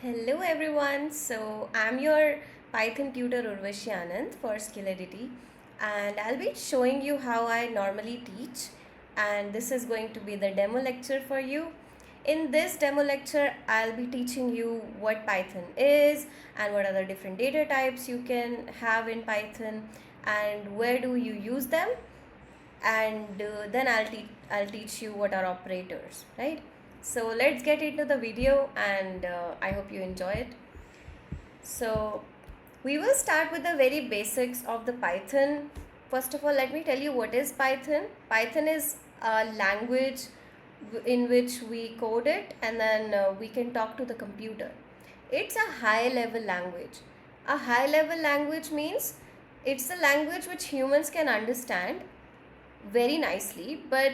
Hello everyone. So I'm your Python tutor Urvashi Anand for Skillidity, and I'll be showing you how I normally teach, and this is going to be the demo lecture for you. In this demo lecture, I'll be teaching you what Python is and what are the different data types you can have in Python and where do you use them, and then I'll teach you what are operators, right? So let's get into the video, and I hope you enjoy it. So we will start with the very basics of the Python. First of all, let me tell you what is Python. Python is a language in which we code it, and then we can talk to the computer. It's a high level language. A high level language means it's a language which humans can understand very nicely, but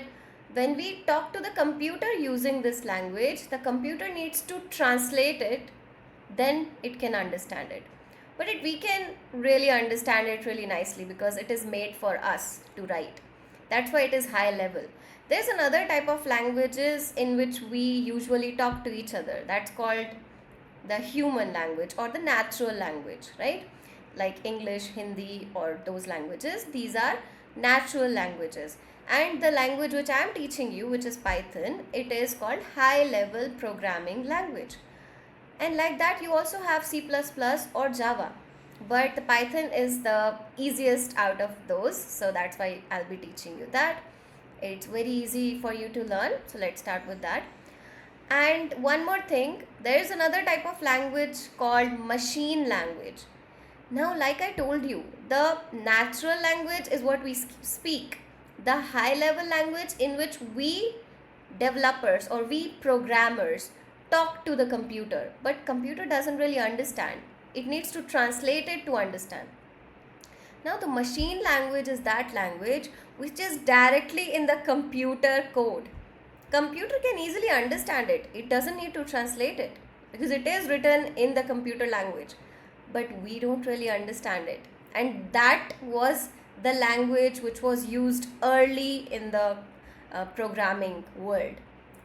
when we talk to the computer using this language, the computer needs to translate it, then it can understand it. But we can really understand it really nicely because it is made for us to write. That's why it is high level. There's another type of languages in which we usually talk to each other. That's called the human language or the natural language, right? Like English, Hindi, or those languages. These are natural languages. And the language which I am teaching you, which is Python, it is called high level programming language. And like that, you also have C++ or Java. But the Python is the easiest out of those, so that's why I'll be teaching you that. It's very easy for you to learn, so let's start with that. And one more thing, there is another type of language called machine language. Now, like I told you, the natural language is what we speak. The high level language in which we developers or we programmers talk to the computer, but computer doesn't really understand. It needs to translate it to understand. Now, the machine language is that language which is directly in the computer code. Computer can easily understand it. It doesn't need to translate it because it is written in the computer language, but we don't really understand it. And that was the language which was used early in the programming world.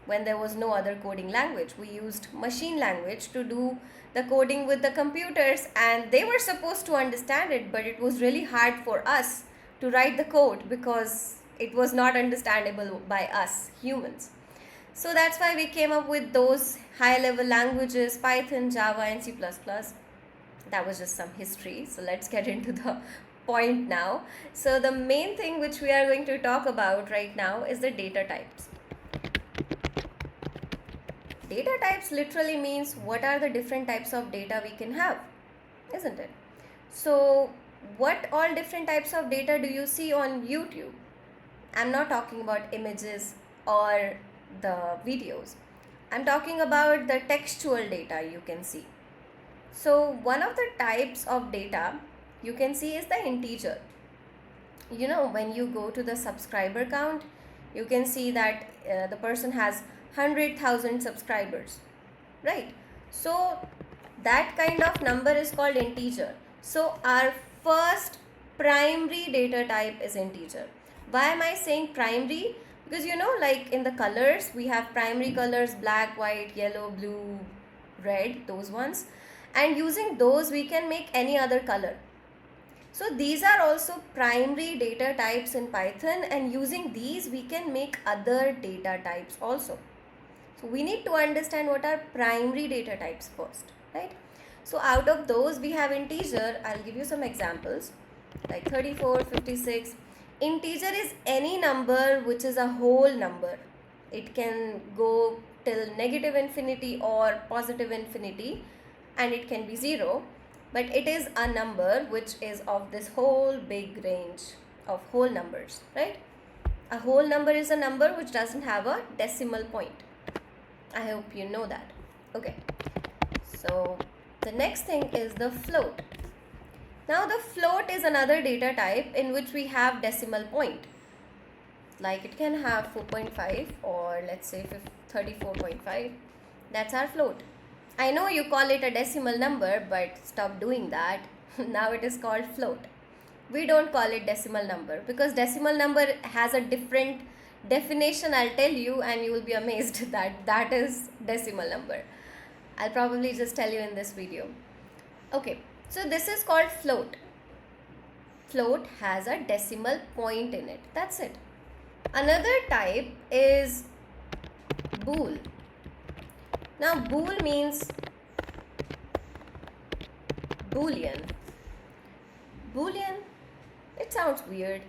When there was no other coding language, we used machine language to do the coding with the computers, and they were supposed to understand it, but it was really hard for us to write the code because it was not understandable by us humans. So that's why we came up with those high level languages, Python, Java, and C++. That was just some history. So let's get into the point now. So the main thing which we are going to talk about right now is the data types. Data types literally means what are the different types of data we can have, isn't it? So what all different types of data do you see on YouTube? I'm not talking about images or the videos. I'm talking about the textual data you can see. So one of the types of data you can see is the integer. You know, when you go to the subscriber count, you can see that the person has 100,000 subscribers, right? So that kind of number is called integer. So our first primary data type is integer. Why am I saying primary? Because you know, like in the colors, we have primary colors: black, white, yellow, blue, red, those ones. And using those, we can make any other color. So these are also primary data types in Python, and using these, we can make other data types also. So we need to understand what are primary data types first, right? So out of those, we have integer. I'll give you some examples like 34, 56. Integer is any number which is a whole number. It can go till negative infinity or positive infinity, and it can be 0, but it is a number which is of this whole big range of whole numbers, right? A whole number is a number which doesn't have a decimal point. I hope you know that. Okay, so the next thing is the float. Now the float is another data type in which we have decimal point. Like it can have 4.5 or let's say 34.5. That's our float. I know you call it a decimal number, but stop doing that. Now it is called float. We don't call it decimal number because decimal number has a different definition, I'll tell you, and you will be amazed that that is decimal number. I'll probably just tell you in this video. Okay, so this is called float. Float has a decimal point in it. That's it. Another type is bool. Now, bool means boolean. Boolean, it sounds weird.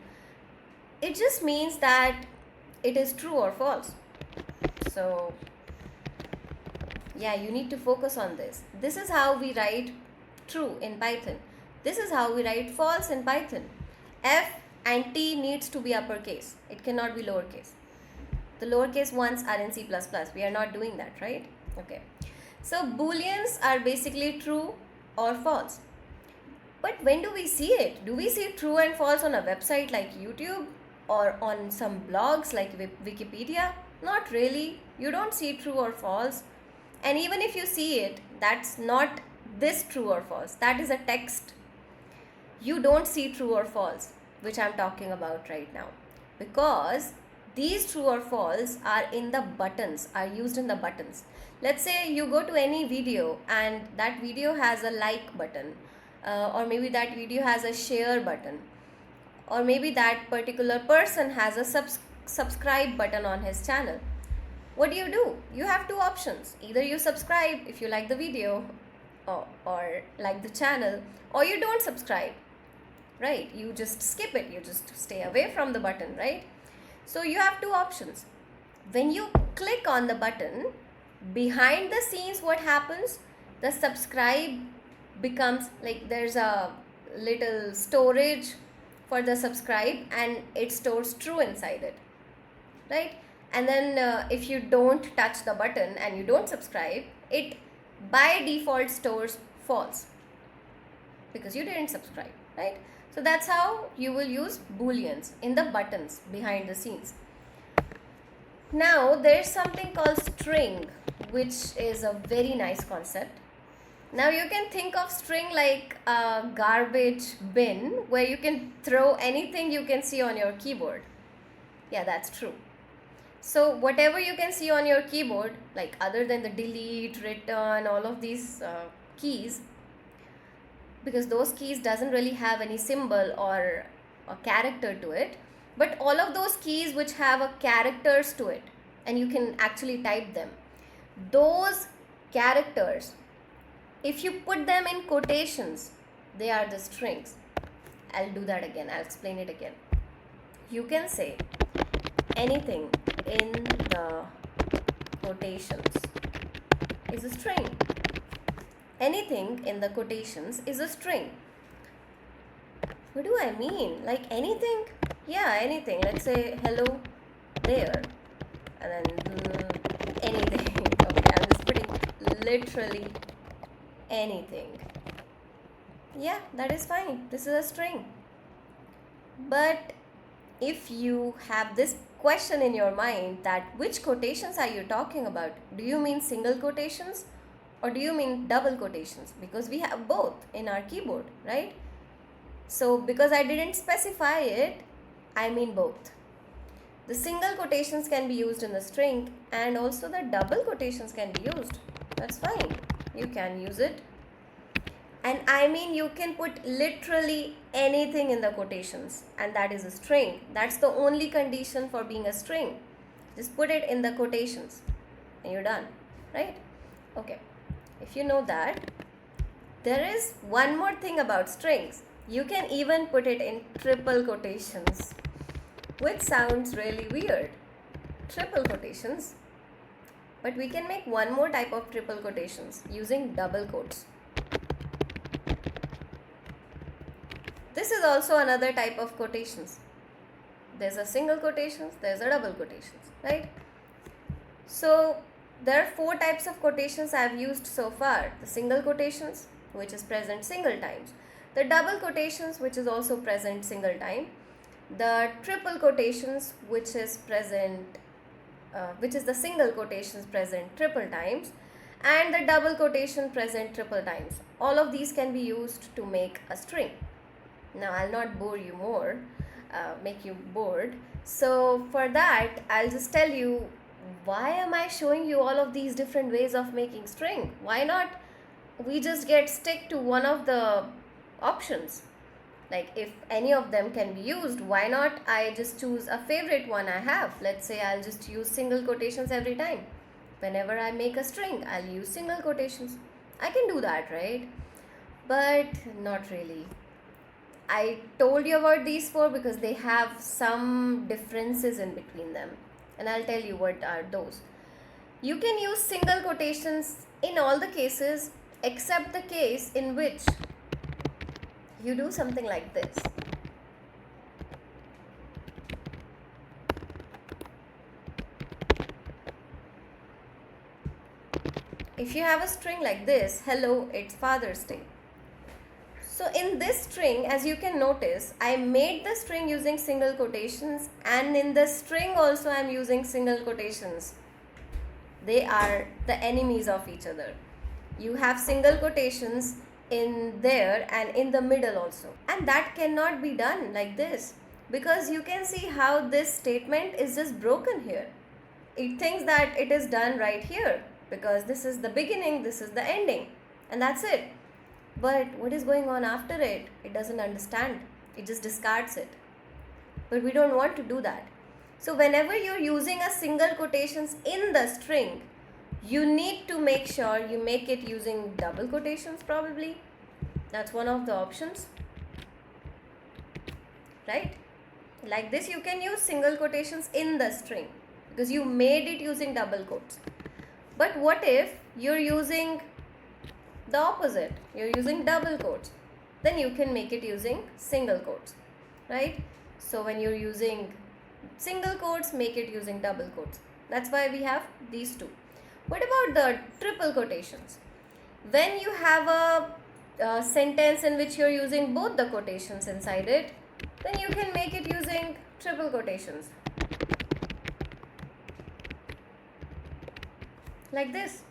It just means that it is true or false. So, yeah, you need to focus on this. This is how we write true in Python. This is how we write false in Python. F and T needs to be uppercase. It cannot be lowercase. The lowercase ones are in C++. We are not doing that, right? Okay. So booleans are basically true or false. But when do we see it? Do we see true and false on a website like YouTube or on some blogs like Wikipedia? Not really. You don't see true or false. And even if you see it, that's not this true or false. That is a text. You don't see true or false, which I'm talking about right now. Because these true or false are in the buttons, are used in the buttons. Let's say you go to any video and that video has a like button, or maybe that video has a share button, or maybe that particular person has a subscribe button on his channel. What do? You have two options. Either you subscribe if you like the video or like the channel, or you don't subscribe, right? You just skip it, you just stay away from the button, right? So you have two options. When you click on the button, behind the scenes what happens? The subscribe becomes like there's a little storage for the subscribe and it stores true inside it, right? And then if you don't touch the button and you don't subscribe, it by default stores false because you didn't subscribe, right? So that's how you will use booleans in the buttons behind the scenes. Now there's something called string, which is a very nice concept. Now you can think of string like a garbage bin where you can throw anything you can see on your keyboard. Yeah, that's true. So whatever you can see on your keyboard, like other than the delete, return, all of these keys, because those keys doesn't really have any symbol or a character to it, but all of those keys which have a characters to it and you can actually type them, those characters, if you put them in quotations, they are the strings. I'll do that again, I'll explain it again. You can say anything in the quotations is a string. Anything in the quotations is a string. What do I mean? Like anything? Yeah, anything. Let's say hello there. And then anything. Okay, I'm just putting literally anything. Yeah, that is fine. This is a string. But if you have this question in your mind that which quotations are you talking about? Do you mean single quotations or do you mean double quotations? Because we have both in our keyboard, right? So because I didn't specify it, I mean both. The single quotations can be used in the string and also the double quotations can be used. That's fine. You can use it. And I mean you can put literally anything in the quotations and that is a string. That's the only condition for being a string. Just put it in the quotations and you're done, right? Okay. If you know that, there is one more thing about strings. You can even put it in triple quotations, which sounds really weird. Triple quotations. But we can make one more type of triple quotations using double quotes. This is also another type of quotations. There's a single quotations, there's a double quotations, right? So there are four types of quotations I've used so far. The single quotations, which is present single times. The double quotations, which is also present single time. The triple quotations, which is present, which is the single quotations present triple times. And the double quotation present triple times. All of these can be used to make a string. Now I'll not bore you more, make you bored. So for that, I'll just tell you why am I showing you all of these different ways of making string? Why not we just stick to one of the options? Like, if any of them can be used, why not I just choose a favorite one I have? Let's say I'll just use single quotations every time. Whenever I make a string, I'll use single quotations. I can do that, right? But not really. I told you about these four because they have some differences in between them, and I'll tell you what are those. You can use single quotations in all the cases except the case in which you do something like this. If you have a string like this, hello, it's Father's Day. So in this string, as you can notice, I made the string using single quotations, and in the string also I'm using single quotations. They are the enemies of each other. You have single quotations in there and in the middle also. And that cannot be done like this, because you can see how this statement is just broken here. It thinks that it is done right here because this is the beginning, this is the ending, and that's it. But what is going on after it? It doesn't understand. It just discards it. But we don't want to do that. So whenever you're using a single quotations in the string, you need to make sure you make it using double quotations probably. That's one of the options. Right? Like this, you can use single quotations in the string because you made it using double quotes. But what if you're using the opposite? You're using double quotes. Then you can make it using single quotes, right? So when you're using single quotes, make it using double quotes. That's why we have these two. What about the triple quotations? When you have a sentence in which you're using both the quotations inside it, then you can make it using triple quotations. Like this.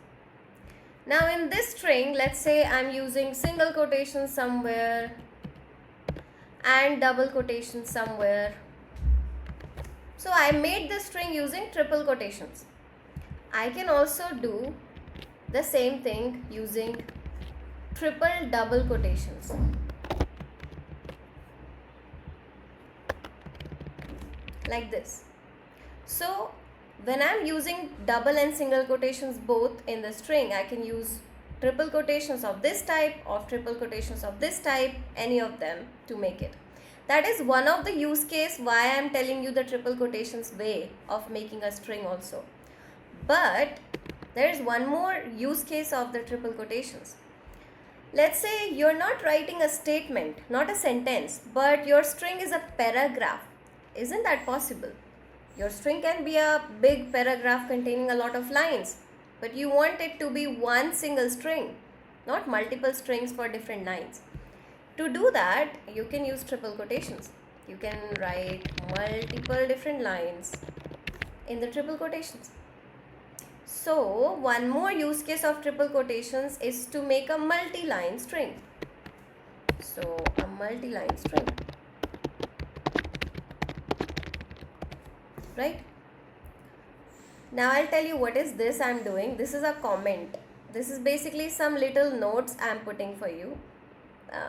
Now in this string, let's say I'm using single quotations somewhere and double quotations somewhere. So I made this string using triple quotations. I can also do the same thing using triple double quotations. Like this. So when I'm using double and single quotations both in the string, I can use triple quotations of this type or triple quotations of this type, any of them to make it. That is one of the use case why I am telling you the triple quotations way of making a string also. But there is one more use case of the triple quotations. Let's say you're not writing a statement, not a sentence, but your string is a paragraph. Isn't that possible? Your string can be a big paragraph containing a lot of lines, but you want it to be one single string, not multiple strings for different lines. To do that, you can use triple quotations. You can write multiple different lines in the triple quotations. So, one more use case of triple quotations is to make a multi-line string. So, a multi-line string. Right? Now I'll tell you what is this I'm doing. This is a comment. This is basically some little notes I'm putting for you.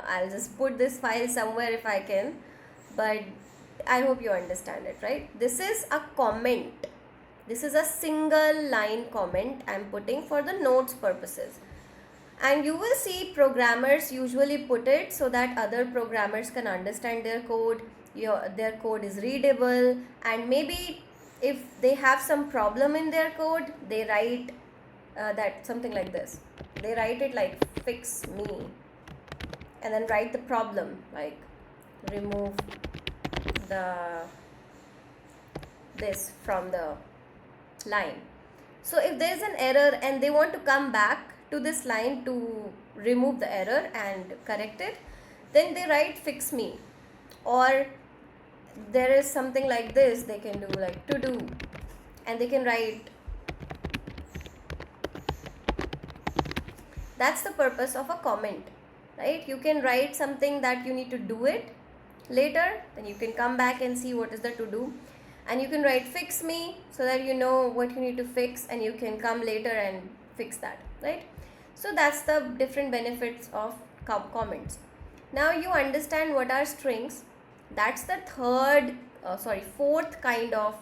I'll just put this file somewhere if I can, but I hope you understand it, right? This is a comment. This is a single line comment I'm putting for the notes purposes. And you will see programmers usually put it so that other programmers can understand their code. Their code is readable, and maybe if they have some problem in their code, they write that something like this. They write it like fix me, and then write the problem like remove this from the line. So if there is an error and they want to come back to this line to remove the error and correct it, then they write fix me. Or there is something like this, they can do like to do, and they can write. That's the purpose of a comment, right? You can write something that you need to do it later, then you can come back and see what is the to do. and you can write fix me so that you know what you need to fix and you can come later and fix that, right? So that's the different benefits of comments. Now you understand what are strings. That's the fourth kind of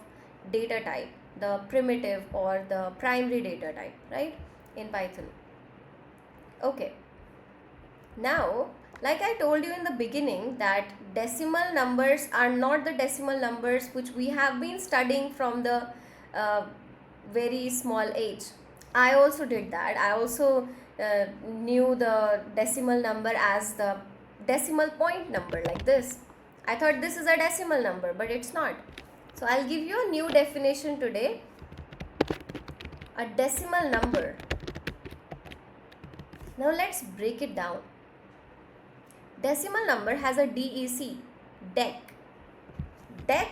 data type, the primitive or the primary data type, right, in Python. Okay, now like I told you in the beginning that decimal numbers are not the decimal numbers which we have been studying from the uh, very small age. I also did that. I also knew the decimal number as the decimal point number, like this. I thought this is a decimal number, but it's not. So I'll give you a new definition today. A decimal number. Now let's break it down. Decimal number has a DEC, DEC. DEC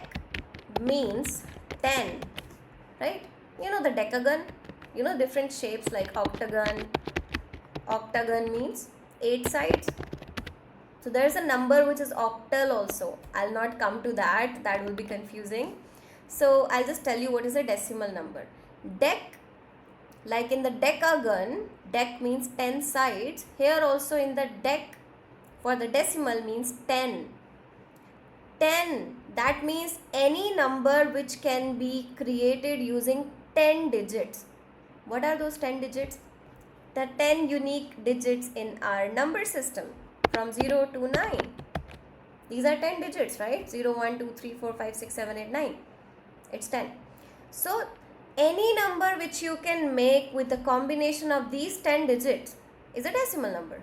means 10, right? You know the decagon, you know different shapes like octagon. Octagon means 8 sides. So there's a number which is octal also. I'll not come to that, that will be confusing. So I'll just tell you what is a decimal number. DEC, like in the decagon, DEC means 10 sides. Here also in the DEC, for the decimal means 10. 10, that means any number which can be created using 10 digits. What are those 10 digits? The 10 unique digits in our number system from 0 to 9. These are 10 digits, right? 0, 1, 2, 3, 4, 5, 6, 7, 8, 9. It's 10. So any number which you can make with the combination of these 10 digits is a decimal number.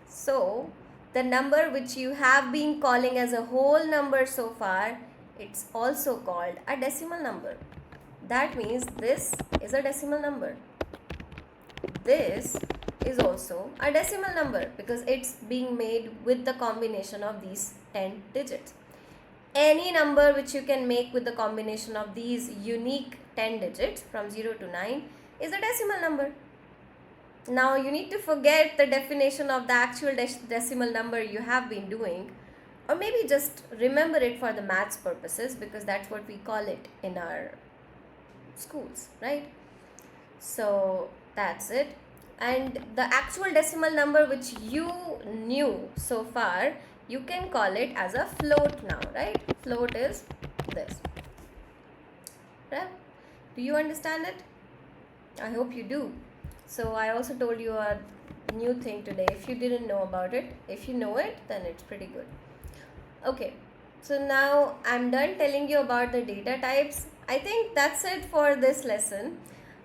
So the number which you have been calling as a whole number so far, it's also called a decimal number. That means this is a decimal number. This is also a decimal number because it's being made with the combination of these 10 digits. Any number which you can make with the combination of these unique 10 digits from 0 to 9 is a decimal number. Now you need to forget the definition of the actual decimal number you have been doing, or maybe just remember it for the maths purposes because that's what we call it in our schools, right? So that's it. And the actual decimal number which you knew so far, you can call it as a float now, right? Float is this, right? Do you understand it? I hope you do. So I also told you a new thing today if you didn't know about it. If you know it, then it's pretty good. Okay, so now I'm done telling you about the data types. I think that's it for this lesson.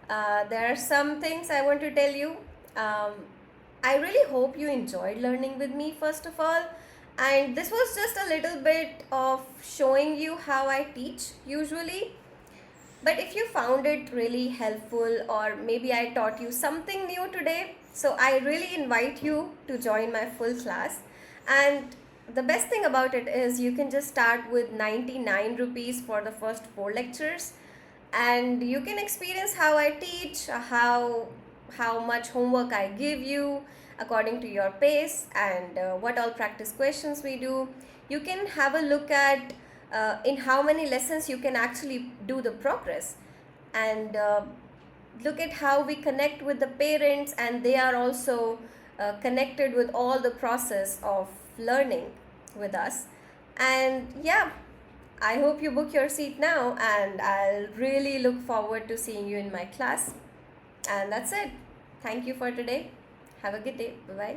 There are some things I want to tell you. I really hope you enjoyed learning with me, first of all. And this was just a little bit of showing you how I teach usually. But if you found it really helpful, or maybe I taught you something new today, so I really invite you to join my full class. And the best thing about it is you can just start with 99 rupees for the first 4 lectures, and you can experience how I teach, how much homework I give you according to your pace, and what all practice questions we do. You can have a look at in how many lessons you can actually do the progress, and look at how we connect with the parents, and they are also connected with all the process of learning with us. And yeah, I hope you book your seat now, and I'll really look forward to seeing you in my class. And that's it. Thank you for today. Have a good day. Bye bye.